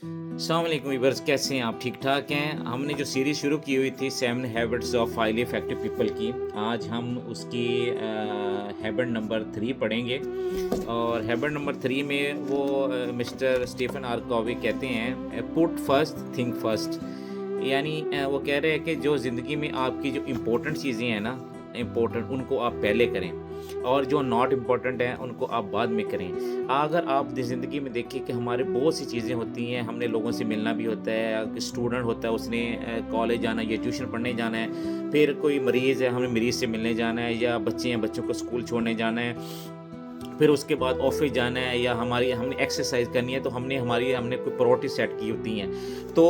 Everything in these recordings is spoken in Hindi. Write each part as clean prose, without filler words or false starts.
अस्सलाम वालेकुम वीवर्स, कैसे हैं आप? ठीक ठाक हैं। हमने जो सीरीज़ शुरू की हुई थी 7 habits of highly effective people की, आज हम उसकी हैबिट नंबर 3 पढ़ेंगे। और हैबिट नंबर 3 में वो मिस्टर स्टीफन आर कॉवी कहते हैं, पुट फर्स्ट थिंक फर्स्ट। यानी वो कह रहे हैं कि जो ज़िंदगी में आपकी जो इम्पोर्टेंट चीज़ें हैं ना, इम्पोर्टेंट उनको आप पहले करें और जो नॉट इम्पोर्टेंट हैं उनको आप बाद में करें। अगर आप ज़िंदगी में देखिए कि हमारे बहुत सी चीज़ें होती हैं, हमने लोगों से मिलना भी होता है, स्टूडेंट होता है उसने कॉलेज जाना है या ट्यूशन पढ़ने जाना है, फिर कोई मरीज़ है हमें मरीज़ से मिलने जाना है, या बच्चे हैं बच्चों को स्कूल छोड़ने जाना है, फिर उसके बाद ऑफिस जाना है, या हमने एक्सरसाइज करनी है, तो हमने कोई प्रायोरिटी सेट की होती हैं। तो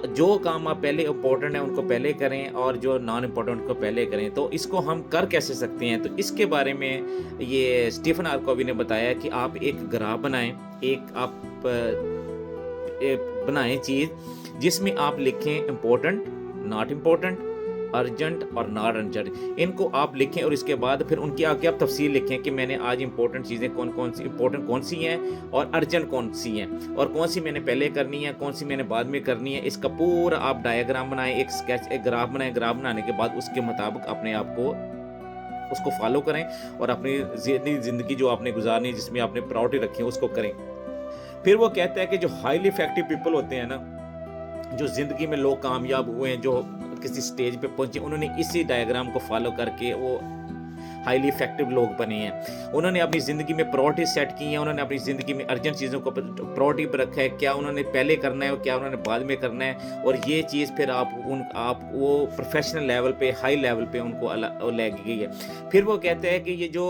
जो काम आप पहले इम्पोर्टेंट है उनको पहले करें और जो नॉन इम्पोर्टेंट उनको पहले करें। तो इसको हम कर कैसे सकते हैं? तो इसके बारे में ये स्टीफन आर कॉवी ने बताया कि आप एक ग्राफ बनाएं, एक आप बनाएं चीज़ जिसमें आप लिखें इम्पोर्टेंट, नॉट इम्पोर्टेंट, अर्जेंट और नॉट अर्जेंट। इनको आप लिखें और इसके बाद फिर उनकी आगे आप तफसील लिखें कि मैंने आज इंपॉर्टेंट चीज़ें कौन-कौन सी इंपॉर्टेंट कौन सी हैं और अर्जेंट कौन सी हैं, और कौन सी मैंने पहले करनी है, कौन सी मैंने बाद में करनी है। इसका पूरा आप डायग्राम बनाएँ, एक स्केच, एक ग्राफ बनाएँ। ग्राफ बनाने के बाद उसके मुताबिक अपने आप को उसको फॉलो करें और अपनी ज़िंदगी जो आपने गुज़ारनी है, जिसमें आपने प्रायोरिटी रखी है, उसको करें। फिर वो कहता है कि जो हाईली इफेक्टिव पीपल होते हैं ना, जो ज़िंदगी में लोग कामयाब हुए हैं, जो किसी स्टेज पे पहुँचे, उन्होंने इसी डायग्राम को फ़ॉलो करके वो हाईली इफ़ेक्टिव लोग बने हैं। उन्होंने अपनी ज़िंदगी में प्रायोरिटी सेट की हैं, उन्होंने अपनी ज़िंदगी में अर्जेंट चीज़ों को प्रायोरिटी पे रखा है, क्या उन्होंने पहले करना है और क्या उन्होंने बाद में करना है। और ये चीज़ फिर आप वो प्रोफ़ेशनल लेवल पे, हाई लेवल पे उनको वो लेके गई है। फिर वो कहते हैं कि ये जो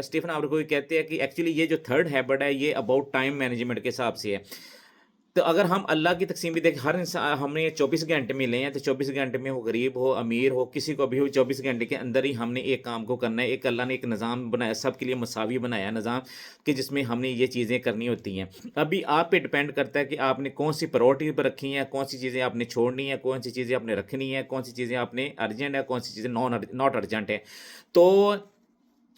स्टीफन आर्कोवी कहते हैं कि एक्चुअली ये जो थर्ड हैबिट है, ये अबाउट टाइम मैनेजमेंट के हिसाब से है। तो अगर हम अल्लाह की तक़सीम भी देखें, हर हमें 24 घंटे मिले हैं, तो 24 घंटे में वो गरीब हो, अमीर हो, किसी को भी हो, 24 घंटे के अंदर ही हमने एक काम को करना है। एक अल्लाह ने एक निज़ाम बनाया, सबके लिए मसावी बनाया निज़ाम, कि जिसमें हमने ये चीज़ें करनी होती हैं। अभी आप पे डिपेंड करता है कि आपने कौन-सी प्रायोरिटी पर रखी हैं, कौन-सी चीज़ें आपने छोड़नी है, कौन-सी चीज़ें आपने रखनी है, कौन-सी चीज़ें आपने अर्जेंट है, कौन-सी चीज़ें नॉट अर्जेंट है। तो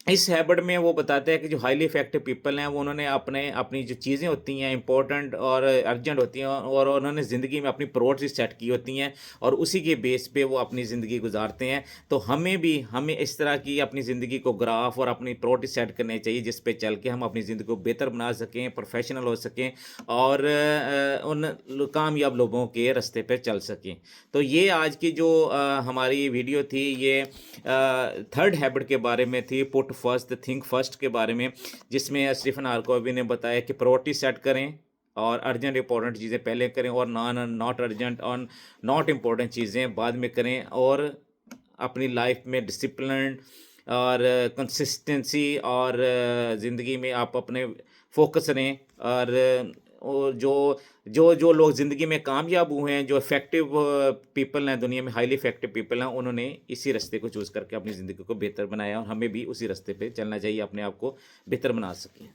इस हैबिट में वो बताते हैं कि जो हाईली इफेक्टिव पीपल हैं, वो उन्होंने अपनी जो चीज़ें होती हैं इंपॉर्टेंट और अर्जेंट होती हैं, और उन्होंने ज़िंदगी में अपनी प्रायोरिटी सेट की होती हैं और उसी के बेस पे वो अपनी ज़िंदगी गुजारते हैं। तो हमें इस तरह की अपनी ज़िंदगी को ग्राफ और अपनी प्रायोरिटी सेट करनी चाहिए, जिस पे चल के हम अपनी ज़िंदगी को बेहतर बना सकें, प्रोफेशनल हो सकें और कामयाब लोगों के रास्ते पे चल सकें। तो ये आज की जो हमारी वीडियो थी, ये थर्ड हैबिट के बारे में थी, पुट फर्स्ट थिंक फर्स्ट के बारे में, जिसमें स्टीफन आर कॉवी ने बताया कि प्रायोरिटी सेट करें और अर्जेंट इंपॉर्टेंट चीज़ें पहले करें और नॉट अर्जेंट और नॉट इम्पोर्टेंट चीज़ें बाद में करें, और अपनी लाइफ में डिसिप्लिन और कंसिस्टेंसी और ज़िंदगी में आप अपने फोकस रहें। और जो लोग ज़िंदगी में कामयाब हुए हैं, जो इफ़ेक्टिव पीपल हैं दुनिया में, हाईली इफ़ेक्टिव पीपल हैं, उन्होंने इसी रास्ते को चूज़ करके अपनी ज़िंदगी को बेहतर बनाया, और हमें भी उसी रास्ते पे चलना चाहिए, अपने आप को बेहतर बना सकें।